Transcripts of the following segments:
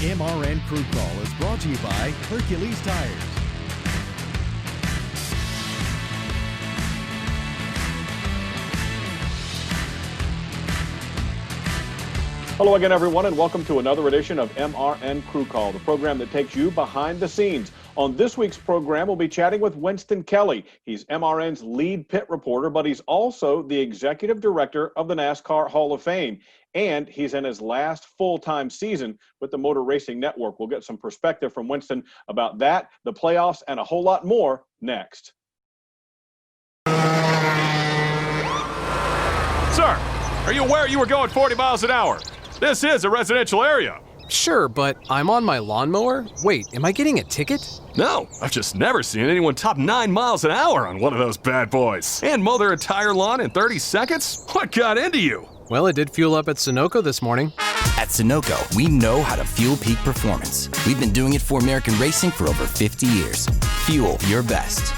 MRN Crew Call is brought to you by Hercules Tires. Hello again, everyone, and welcome to another edition of MRN Crew Call, the program that takes you behind the scenes. On this week's program, we'll be chatting with Winston Kelley. He's MRN's lead pit reporter, but he's also the executive director of the NASCAR Hall of Fame. And he's in his last full-time season with the Motor Racing Network. We'll get some perspective from Winston about that, the playoffs, and a whole lot more next. Sir, are you aware you were going 40 miles an hour? This is a residential area. Sure, but I'm on my lawnmower? Wait, am I getting a ticket? No, I've just never seen anyone top 9 miles an hour on one of those bad boys. And mow their entire lawn in 30 seconds? What got into you? Well, it did fuel up at Sunoco this morning. At Sunoco, we know how to fuel peak performance. We've been doing it for American racing for over 50 years. Fuel your best.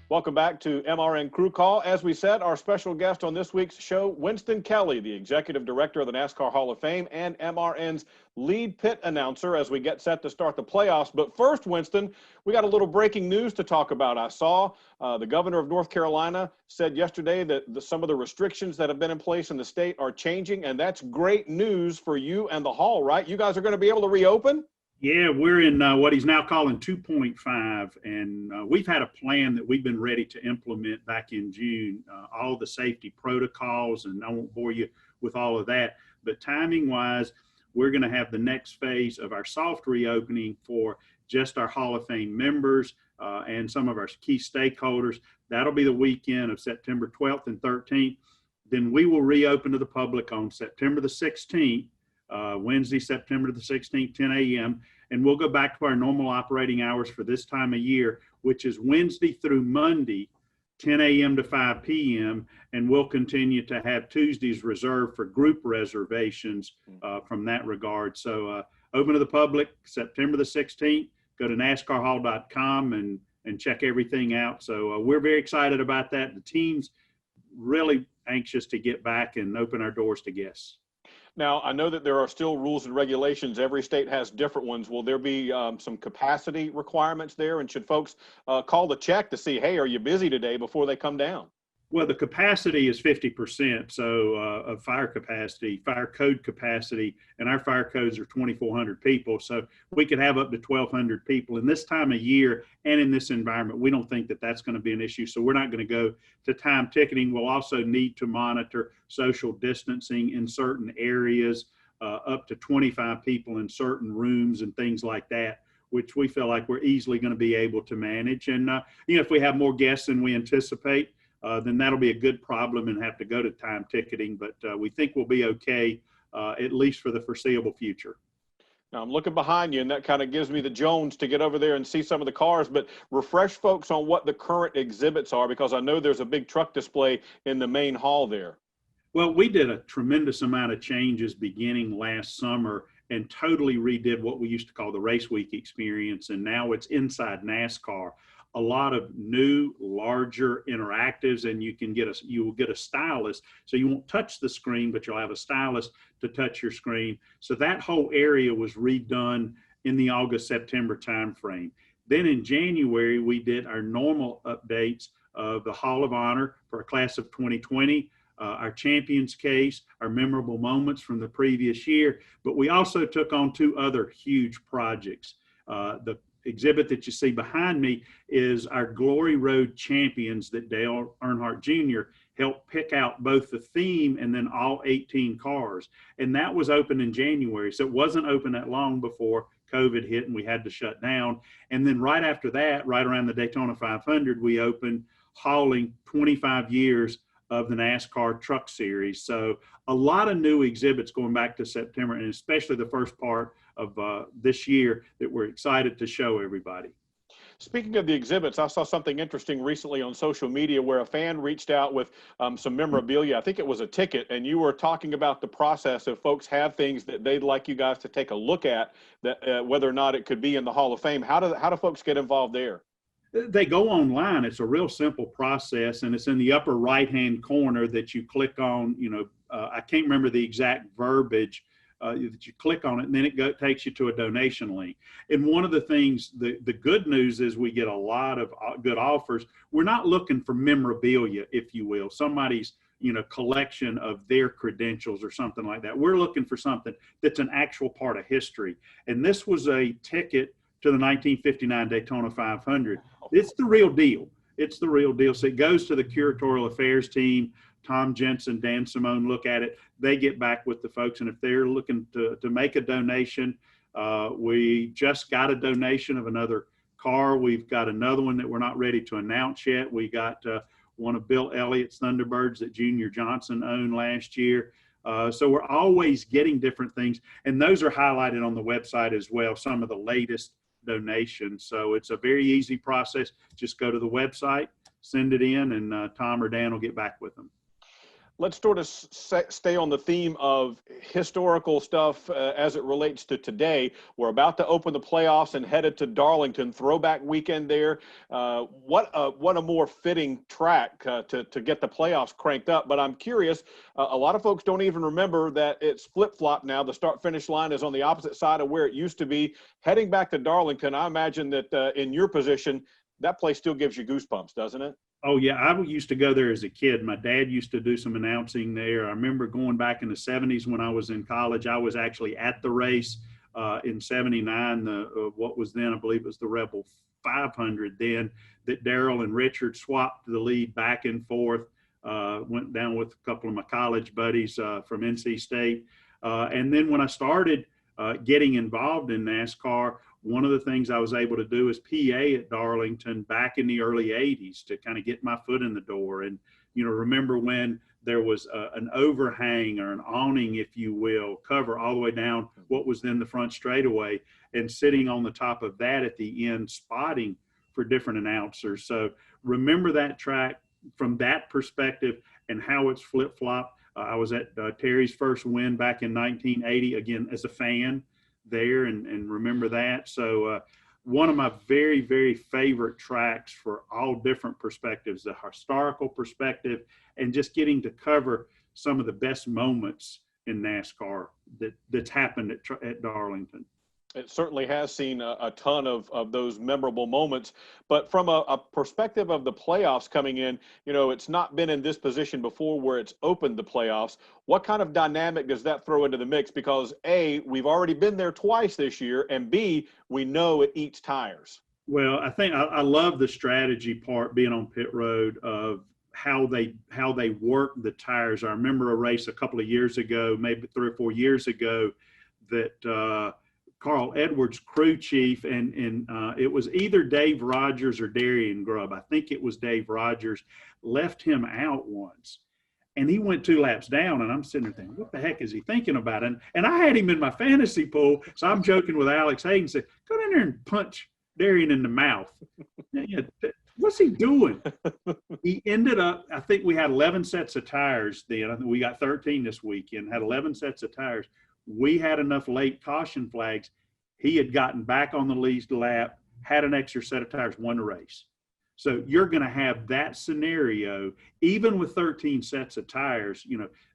Welcome back to MRN Crew Call. As we said, our special guest on this week's show, Winston Kelley, the executive director of the NASCAR Hall of Fame and MRN's lead pit announcer as we get set to start the playoffs. But first, Winston, we got a little breaking news to talk about. I saw the governor of North Carolina said yesterday that some of the restrictions that have been in place in the state are changing, and that's great news for you and the Hall, right? You guys are going to be able to reopen? Yeah, we're in what he's now calling 2.5, and we've had a plan that we've been ready to implement back in June, all the safety protocols, and I won't bore you with all of that, but timing-wise, we're going to have the next phase of our soft reopening for just our Hall of Fame members and some of our key stakeholders. That'll be the weekend of September 12th and 13th. Then we will reopen to the public on September the 16th. Wednesday, September the 16th, 10 a.m. And we'll go back to our normal operating hours for this time of year, which is Wednesday through Monday, 10 a.m. to 5 p.m. And we'll continue to have Tuesdays reserved for group reservations from that regard. So open to the public, September the 16th. Go to NASCARHall.com and check everything out. So we're very excited about that. The team's really anxious to get back and open our doors to guests. Now, I know that there are still rules and regulations. Every state has different ones. Will there be some capacity requirements there? And should folks call the check to see, hey, are you busy today before they come down? Well, the capacity is 50%, so of fire capacity, fire code capacity, and our fire codes are 2,400 people. So we could have up to 1,200 people. In this time of year and in this environment, we don't think that that's going to be an issue. So we're not going to go to time ticketing. We'll also need to monitor social distancing in certain areas, up to 25 people in certain rooms and things like that, which we feel like we're easily going to be able to manage. And, if we have more guests than we anticipate, then that'll be a good problem and have to go to time ticketing. But we think we'll be okay, at least for the foreseeable future. Now, I'm looking behind you, and that kind of gives me the Jones to get over there and see some of the cars. But refresh folks on what the current exhibits are, because I know there's a big truck display in the main hall there. Well, we did a tremendous amount of changes beginning last summer and totally redid what we used to call the Race Week experience. And now it's inside NASCAR. A lot of new, larger interactives, and you will get a stylus. So you won't touch the screen, but you'll have a stylus to touch your screen. So that whole area was redone in the August-September timeframe. Then in January, we did our normal updates of the Hall of Honor for a class of 2020, our champions case, our memorable moments from the previous year. But we also took on 2 other huge projects. The exhibit that you see behind me is our Glory Road champions that Dale Earnhardt Jr. helped pick out both the theme and then all 18 cars. And that was open in January. So it wasn't open that long before COVID hit and we had to shut down. And then right after that, right around the Daytona 500, we opened hauling 25 years of the NASCAR Truck Series. So a lot of new exhibits going back to September, and especially the first part of this year that we're excited to show everybody. Speaking of the exhibits, I saw something interesting recently on social media where a fan reached out with some memorabilia. I think it was a ticket, and you were talking about the process of folks have things that they'd like you guys to take a look at, that whether or not it could be in the Hall of Fame. How do folks get involved there? They go online. It's a real simple process, and it's in the upper right-hand corner that you click on, I can't remember the exact verbiage, that you click on it, and then it takes you to a donation link. And one of the things, the good news is we get a lot of good offers. We're not looking for memorabilia, if you will, somebody's collection of their credentials or something like that. We're looking for something that's an actual part of history. And this was a ticket to the 1959 Daytona 500. It's the real deal. It's the real deal. So it goes to the curatorial affairs team. Tom Jensen, Dan Simone look at it. They get back with the folks. And if they're looking to make a donation, we just got a donation of another car. We've got another one that we're not ready to announce yet. We got one of Bill Elliott's Thunderbirds that Junior Johnson owned last year. So we're always getting different things. And those are highlighted on the website as well, some of the latest donations. So it's a very easy process. Just go to the website, send it in, and Tom or Dan will get back with them. Let's sort of stay on the theme of historical stuff as it relates to today. We're about to open the playoffs and headed to Darlington, throwback weekend there. What a more fitting track to get the playoffs cranked up. But I'm curious, a lot of folks don't even remember that it's flip-flop now. The start-finish line is on the opposite side of where it used to be. Heading back to Darlington, I imagine that in your position, that place still gives you goosebumps, doesn't it? Oh, yeah. I used to go there as a kid. My dad used to do some announcing there. I remember going back in the 70s when I was in college. I was actually at the race in 79, what was then, I believe it was the Rebel 500 then, that Darrell and Richard swapped the lead back and forth. Went down with a couple of my college buddies from NC State. And then when I started getting involved in NASCAR, one of the things I was able to do is PA at Darlington back in the early 80s to kind of get my foot in the door. And, remember when there was an overhang or an awning, if you will, cover all the way down what was then the front straightaway, and sitting on the top of that at the end, spotting for different announcers. So remember that track from that perspective and how it's flip-flop. I was at Terry's first win back in 1980, again, as a fan there, and remember that. So one of my very, very favorite tracks for all different perspectives, the historical perspective, and just getting to cover some of the best moments in NASCAR that's happened at Darlington. It certainly has seen a ton of those memorable moments. But from a perspective of the playoffs coming in, it's not been in this position before where it's opened the playoffs. What kind of dynamic does that throw into the mix? Because A, we've already been there twice this year, and B, we know it eats tires. Well, I think I love the strategy part, being on pit road, of how they work the tires. I remember a race a couple of years ago, maybe 3 or 4 years ago, that Carl Edwards, crew chief, and it was either Dave Rogers or Darian Grubb. I think it was Dave Rogers, left him out once. And he went 2 laps down, and I'm sitting there thinking, what the heck is he thinking about? And I had him in my fantasy pool, so I'm joking with Alex Hayden, said, go down there and punch Darian in the mouth. What's he doing? He ended up, I think we had 11 sets of tires then. I think we got 13 this weekend, had 11 sets of tires. We had enough late caution flags. He had gotten back on the lead lap, had an extra set of tires, won the race. So you're going to have that scenario, even with 13 sets of tires.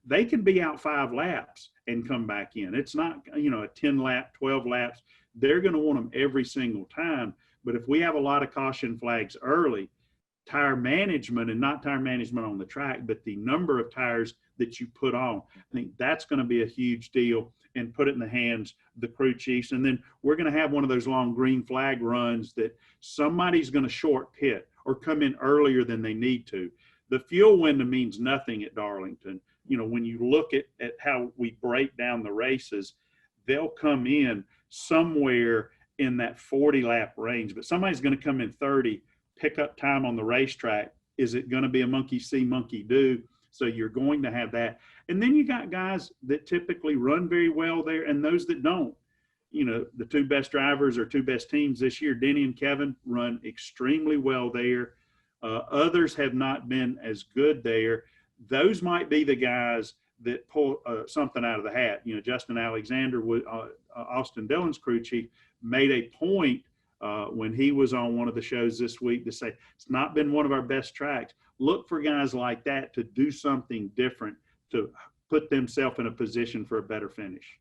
They can be out 5 laps and come back in. It's not, a 10 lap, 12 laps. They're going to want them every single time. But if we have a lot of caution flags early, tire management, and not tire management on the track, but the number of tires that you put on, I think that's going to be a huge deal, and put it in the hands of the crew chiefs. And then we're going to have one of those long green flag runs that somebody's going to short pit or come in earlier than they need to. The fuel window means nothing at Darlington. When you look at how we break down the races, they'll come in somewhere in that 40 lap range, but somebody's going to come in 30, pick up time on the racetrack. Is it going to be a monkey see, monkey do? So you're going to have that. And then you got guys that typically run very well there, and those that don't. The 2 best drivers or 2 best teams this year, Denny and Kevin, run extremely well there. Others have not been as good there. Those might be the guys that pull something out of the hat. Justin Alexander, Austin Dillon's crew chief, made a point when he was on one of the shows this week to say, it's not been one of our best tracks. Look for guys like that to do something different, to put themselves in a position for a better finish.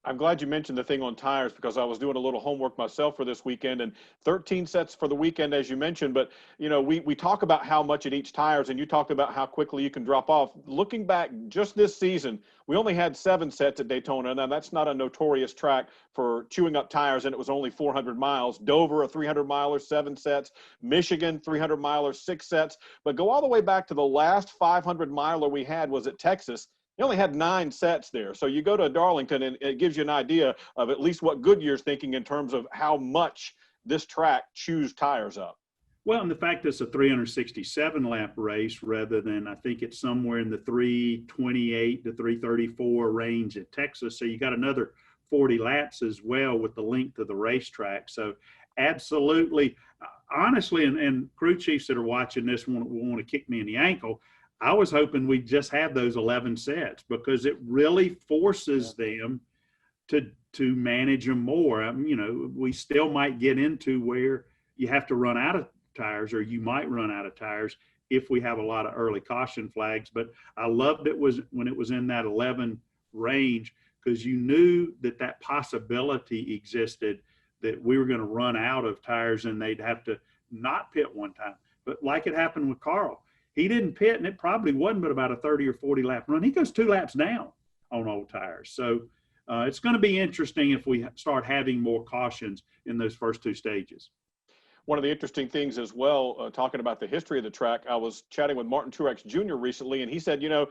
I'm glad you mentioned the thing on tires because I was doing a little homework myself for this weekend, and 13 sets for the weekend, as you mentioned. But, you know, we talk about how much it eats tires, and you talked about how quickly you can drop off. Looking back just this season, we only had 7 sets at Daytona. Now, that's not a notorious track for chewing up tires, and it was only 400 miles. Dover, a 300-miler, 7 sets. Michigan, 300-miler, 6 sets. But go all the way back to the last 500-miler we had was at Texas. You only had 9 sets there. So you go to Darlington, and it gives you an idea of at least what Goodyear's thinking in terms of how much this track chews tires up. Well, and the fact that it's a 367-lap race rather than, I think it's somewhere in the 328 to 334 range at Texas. So you got another 40 laps as well with the length of the racetrack. So absolutely, honestly, and crew chiefs that are watching this will want to kick me in the ankle. I was hoping we'd just have those 11 sets because it really forces them to manage them more. You know, we still might get into where you have to run out of tires, or you might run out of tires if we have a lot of early caution flags. But I loved it when it was in that 11 range, because you knew that possibility existed that we were going to run out of tires and they'd have to not pit one time. But like it happened with Carl, he didn't pit, and it probably wasn't but about a 30 or 40 lap run. He goes 2 laps down on old tires. So it's going to be interesting if we start having more cautions in those first 2 stages. One of the interesting things as well, talking about the history of the track, I was chatting with Martin Truex Jr. recently, and he said, you know,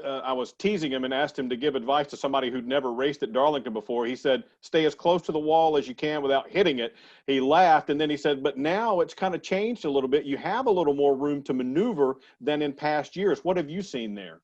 I was teasing him and asked him to give advice to somebody who'd never raced at Darlington before. He said, stay as close to the wall as you can without hitting it. He laughed, and then he said, but now it's kind of changed a little bit. You have a little more room to maneuver than in past years. What have you seen there?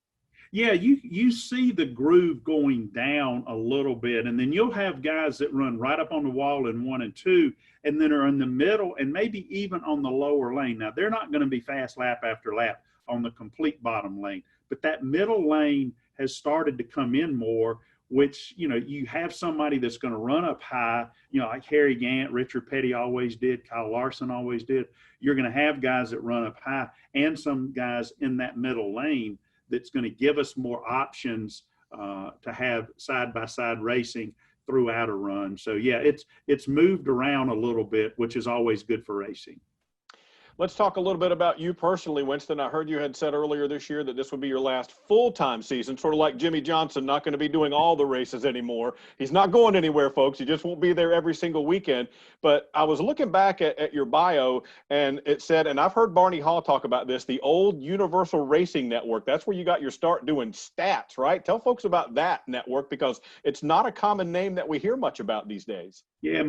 Yeah, you see the groove going down a little bit, and then you'll have guys that run right up on the wall in 1 and 2, and then are in the middle and maybe even on the lower lane. Now, they're not going to be fast lap after lap on the complete bottom lane, but that middle lane has started to come in more, which, you know, you have somebody that's going to run up high, you know, like Harry Gant, Richard Petty always did, Kyle Larson always did. You're going to have guys that run up high and some guys in that middle lane that's going to give us more options to have side-by-side racing throughout a run. So, yeah, it's moved around a little bit, which is always good for racing. Let's talk a little bit about you personally, Winston. I heard you had said earlier this year that this would be your last full-time season, sort of like Jimmy Johnson, not going to be doing all the races anymore. He's not going anywhere, folks. He just won't be there every single weekend. But I was looking back at your bio, and it said, and I've heard Barney Hall talk about this, the old Universal Racing Network. That's where you got your start doing stats, right? Tell folks about that network, because it's not a common name that we hear much about these days. Yeah,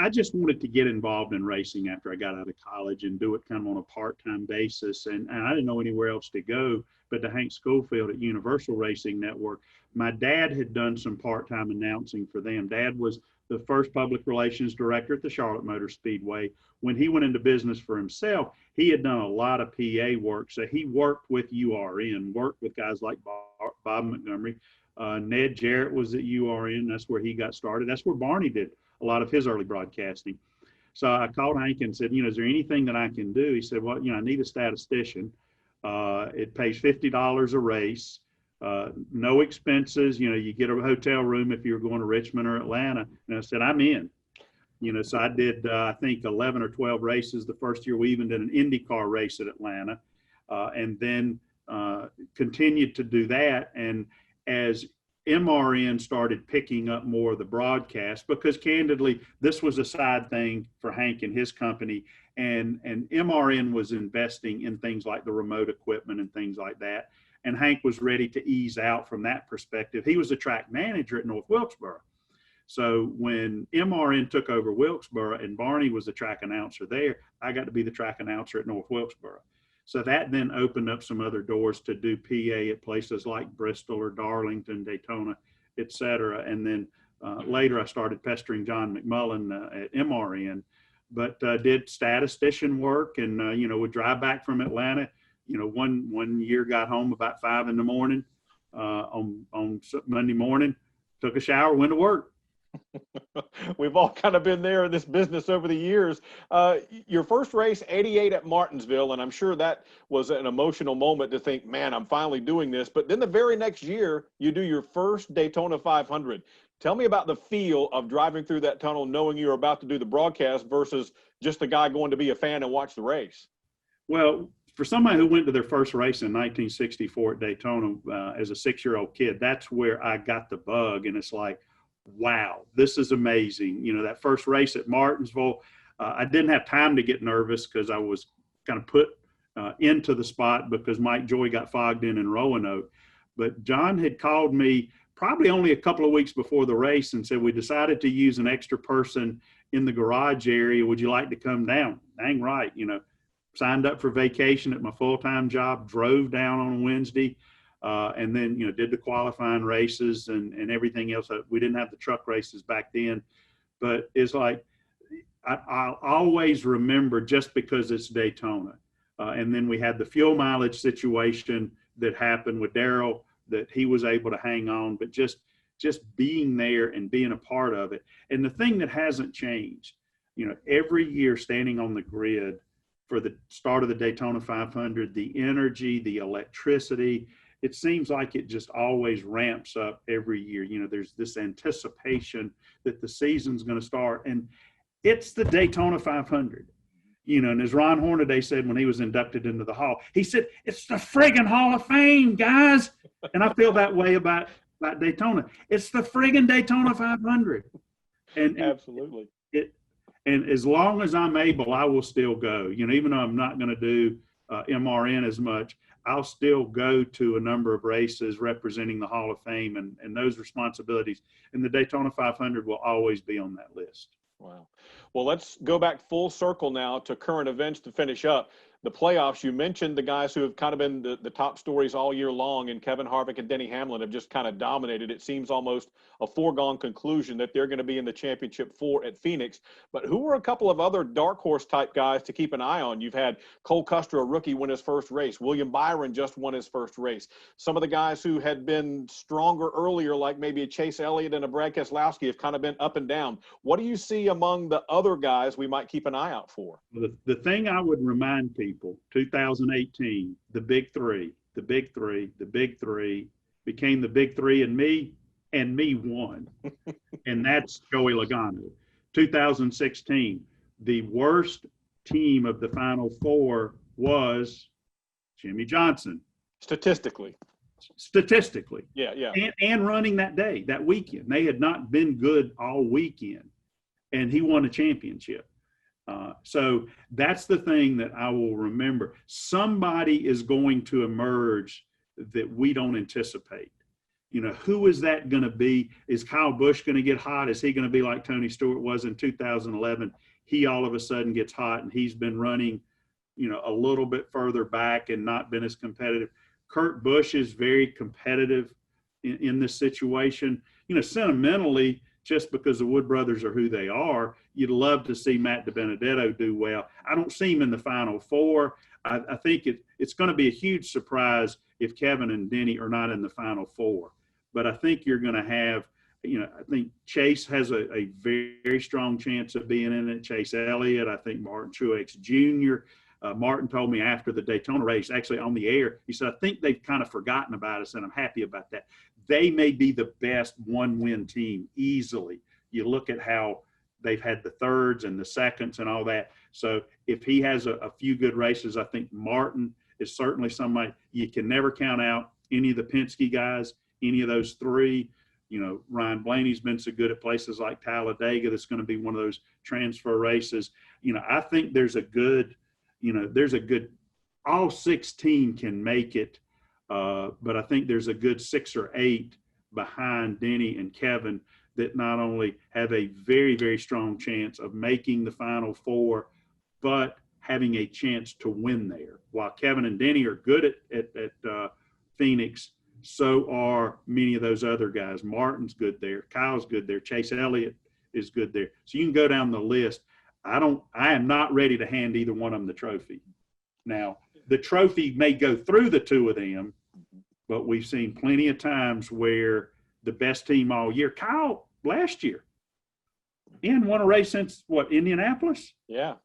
I just wanted to get involved in racing after I got out of college and do it kind of on a part-time basis. And I didn't know anywhere else to go but to Hank Schofield at Universal Racing Network. My dad had done some part-time announcing for them. Dad was the first public relations director at the Charlotte Motor Speedway. When he went into business for himself, he had done a lot of PA work. So he worked with URN, worked with guys like Bob Montgomery. Ned Jarrett was at URN. That's where he got started. That's where Barney did a lot of his early broadcasting. So I called Hank and said, you know, is there anything that I can do? He said, well, you know, I need a statistician. It pays $50 a race, no expenses. You know, you get a hotel room if you're going to Richmond or Atlanta. And I said, I'm in. You know, so I did, I think 11 or 12 races. The first year we even did an IndyCar race at Atlanta, and then continued to do that. And as MRN started picking up more of the broadcast, because candidly, this was a side thing for Hank and his company, and MRN was investing in things like the remote equipment and things like that. And Hank was ready to ease out from that perspective. He was a track manager at North Wilkesboro. So when MRN took over Wilkesboro and Barney was the track announcer there, I got to be the track announcer at North Wilkesboro. So that then opened up some other doors to do PA at places like Bristol or Darlington, Daytona, et cetera. And then later I started pestering John McMullen at MRN, but did statistician work and, you know, would drive back from Atlanta. You know, one year got home about 5 in the morning on Monday morning, took a shower, went to work. We've all kind of been there in this business over the years. Your first race, 88 at Martinsville, and I'm sure that was an emotional moment to think, man, I'm finally doing this. But then the very next year, you do your first Daytona 500. Tell me about the feel of driving through that tunnel, knowing you're about to do the broadcast versus just the guy going to be a fan and watch the race. Well, for somebody who went to their first race in 1964 at Daytona as a 6-year-old kid, that's where I got the bug. And it's like, wow, this is amazing. You know, that first race at Martinsville, I didn't have time to get nervous because I was kind of put into the spot because Mike Joy got fogged in Roanoke. But John had called me probably only a couple of weeks before the race and said, we decided to use an extra person in the garage area. Would you like to come down? Dang right. You know, signed up for vacation at my full-time job, drove down on Wednesday, and then, you know, did the qualifying races and everything else. We didn't have the truck races back then, but it's like, I'll always remember just because it's Daytona. And then we had the fuel mileage situation that happened with Darrell, that he was able to hang on, but just being there and being a part of it. And the thing that hasn't changed, you know, every year standing on the grid for the start of the Daytona 500, the energy, the electricity, it seems like it just always ramps up every year. You know, there's this anticipation that the season's going to start, and it's the Daytona 500. You know, and as Ron Hornaday said when he was inducted into the Hall, he said, it's the friggin' Hall of Fame, guys. And I feel that way about Daytona. It's the friggin' Daytona 500. And absolutely. And as long as I'm able, I will still go. You know, even though I'm not going to do MRN as much, I'll still go to a number of races representing the Hall of Fame and those responsibilities. And the Daytona 500 will always be on that list. Wow. Well, let's go back full circle now to current events to finish up. The playoffs, you mentioned the guys who have kind of been the top stories all year long, and Kevin Harvick and Denny Hamlin have just kind of dominated. It seems almost a foregone conclusion that they're going to be in the championship 4 at Phoenix. But who are a couple of other dark horse type guys to keep an eye on? You've had Cole Custer, a rookie, win his first race. William Byron just won his first race. Some of the guys who had been stronger earlier, like maybe a Chase Elliott and a Brad Keselowski, have kind of been up and down. What do you see among the other guys we might keep an eye out for? The thing I would remind people, 2018, the big three became the big three, and me won. And that's Joey Logano. 2016, the worst team of the Final Four was Jimmy Johnson. Statistically. Yeah. And running that day, that weekend. They had not been good all weekend, and he won a championship. So that's the thing that I will remember. Somebody is going to emerge that we don't anticipate. You know, who is that going to be? Is Kyle Busch going to get hot? Is he going to be like Tony Stewart was in 2011? He all of a sudden gets hot, and he's been running, you know, a little bit further back and not been as competitive. Kurt Busch is very competitive in this situation. You know, sentimentally, just because the Wood brothers are who they are, you'd love to see Matt DiBenedetto do well. I don't see him in the Final Four. I think it's going to be a huge surprise if Kevin and Denny are not in the Final Four. But I think you're going to have, you know, I think Chase has a very, very strong chance of being in it. Chase Elliott, I think Martin Truex Jr. Martin told me after the Daytona race, actually on the air, he said, I think they've kind of forgotten about us, and I'm happy about that. They may be the best one-win team easily. You look at how they've had the thirds and the seconds and all that. So if he has a few good races, I think Martin is certainly somebody you can never count out. Any of the Penske guys, any of those three. You know, Ryan Blaney's been so good at places like Talladega. That's going to be one of those transfer races. You know, I think there's a good, all 16 can make it. But I think there's a good 6 or 8 behind Denny and Kevin that not only have a very, very strong chance of making the Final Four, but having a chance to win there. While Kevin and Denny are good at Phoenix, so are many of those other guys. Martin's good there. Kyle's good there. Chase Elliott is good there. So you can go down the list. I am not ready to hand either one of them the trophy. Now, the trophy may go through the two of them, but we've seen plenty of times where the best team all year, Kyle last year, He hadn't won a race since, what, Indianapolis? Yeah.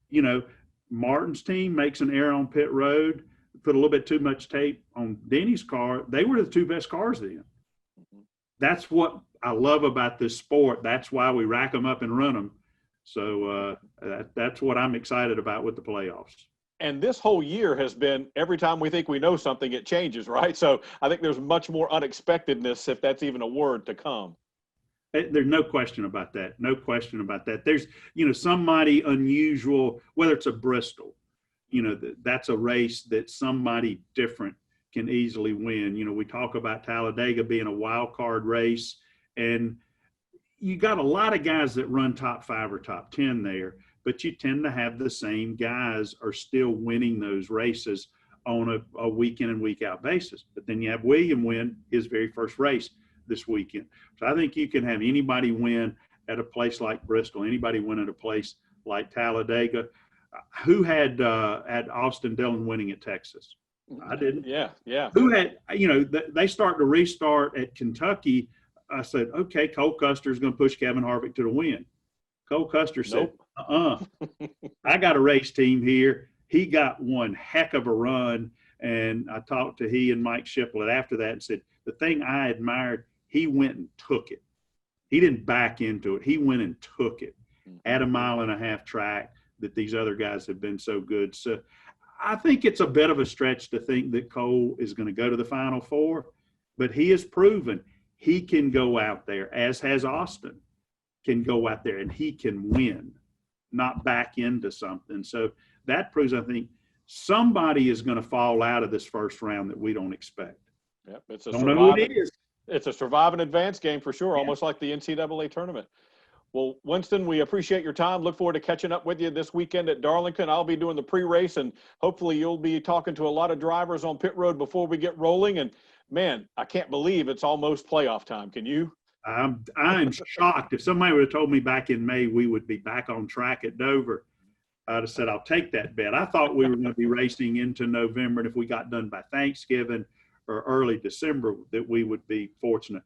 You know, Martin's team makes an error on pit road, put a little bit too much tape on Denny's car. They were the two best cars then. That's what I love about this sport. That's why we rack them up and run them. So that's what I'm excited about with the playoffs. And this whole year has been, every time we think we know something, it changes, right? So I think there's much more unexpectedness, if that's even a word, to come. There's no question about that. No question about that. There's, you know, somebody unusual, whether it's a Bristol, you know, that's a race that somebody different can easily win. You know, we talk about Talladega being a wild card race, and you got a lot of guys that run top 5 or top 10 there, but you tend to have the same guys are still winning those races on a week in and week out basis. But then you have William win his very first race this weekend. So I think you can have anybody win at a place like Bristol, anybody win at a place like Talladega. Who had Austin Dillon winning at Texas? I didn't. Yeah. Who had, you know, they start to restart at Kentucky. I said, okay, Cole Custer's going to push Kevin Harvick to the win. Cole Custer said, I got a race team here. He got one heck of a run. And I talked to he and Mike Shiplet after that and said, the thing I admired, he went and took it. He didn't back into it. He went and took it at a 1.5 mile track that these other guys have been so good. So I think it's a bit of a stretch to think that Cole is going to go to the Final Four, but he has proven he can go out there, as has Austin, can go out there and he can win, not back into something. So that proves, I think, somebody is going to fall out of this first round that we don't expect. Yep, Don't know who it is. It's a survive and advance game for sure, almost like the NCAA tournament. Well, Winston, we appreciate your time. Look forward to catching up with you this weekend at Darlington. I'll be doing the pre-race, and hopefully you'll be talking to a lot of drivers on pit road before we get rolling. And, man, I can't believe it's almost playoff time. Can you? I'm shocked. If somebody would have told me back in May we would be back on track at Dover, I'd have said I'll take that bet. I thought we were going to be racing into November, and if we got done by Thanksgiving or early December, that we would be fortunate.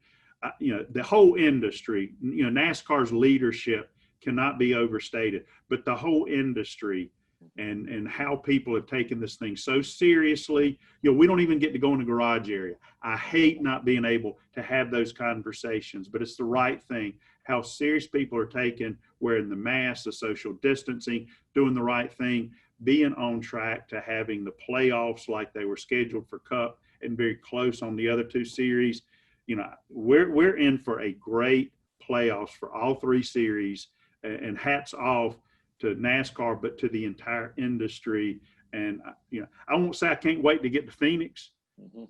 You know, the whole industry, you know, NASCAR's leadership cannot be overstated, but the whole industry and how people have taken this thing so seriously. You know, we don't even get to go in the garage area. I hate not being able to have those conversations, but it's the right thing. How serious people are taking, wearing the mask, the social distancing, doing the right thing, being on track to having the playoffs like they were scheduled for Cup and very close on the other two series. You know, we're in for a great playoffs for all three series, and hats off to NASCAR, but to the entire industry. And, you know, I won't say I can't wait to get to Phoenix.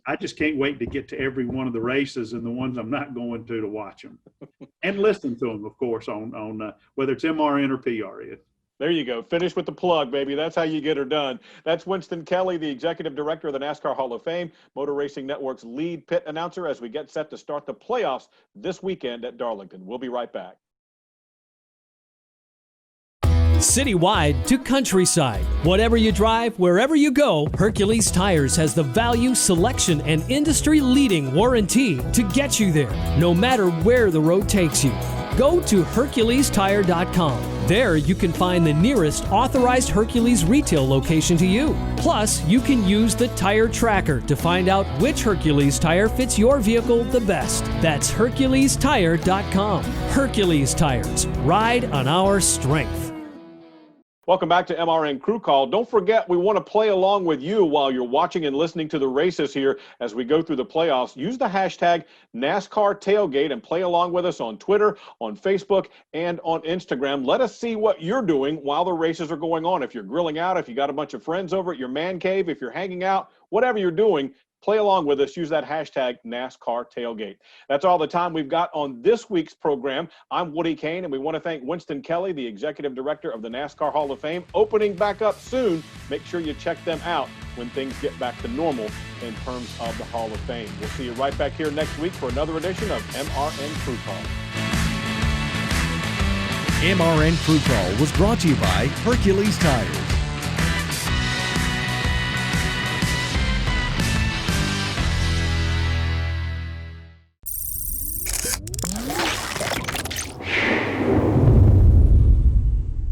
I just can't wait to get to every one of the races and the ones I'm not going to watch them and listen to them, of course, on whether it's MRN or PRN. There you go. Finish with the plug, baby. That's how you get her done. That's Winston Kelley, the executive director of the NASCAR Hall of Fame, Motor Racing Network's lead pit announcer as we get set to start the playoffs this weekend at Darlington. We'll be right back. Citywide to countryside. Whatever you drive, wherever you go, Hercules Tires has the value, selection, and industry-leading warranty to get you there, no matter where the road takes you. Go to HerculesTire.com. There you can find the nearest authorized Hercules retail location to you. Plus, you can use the tire tracker to find out which Hercules tire fits your vehicle the best. That's HerculesTire.com. Hercules Tires. Ride on our strength. Welcome back to MRN Crew Call. Don't forget, we want to play along with you while you're watching and listening to the races here as we go through the playoffs. Use the hashtag NASCAR Tailgate and play along with us on Twitter, on Facebook, and on Instagram. Let us see what you're doing while the races are going on. If you're grilling out, if you got a bunch of friends over at your man cave, if you're hanging out, whatever you're doing, play along with us. Use that hashtag NASCAR Tailgate. That's all the time we've got on this week's program. I'm Woody Cain, and we want to thank Winston Kelley, the executive director of the NASCAR Hall of Fame, opening back up soon. Make sure you check them out when things get back to normal in terms of the Hall of Fame. We'll see you right back here next week for another edition of MRN Crew Call. MRN Crew Call was brought to you by Hercules Tires.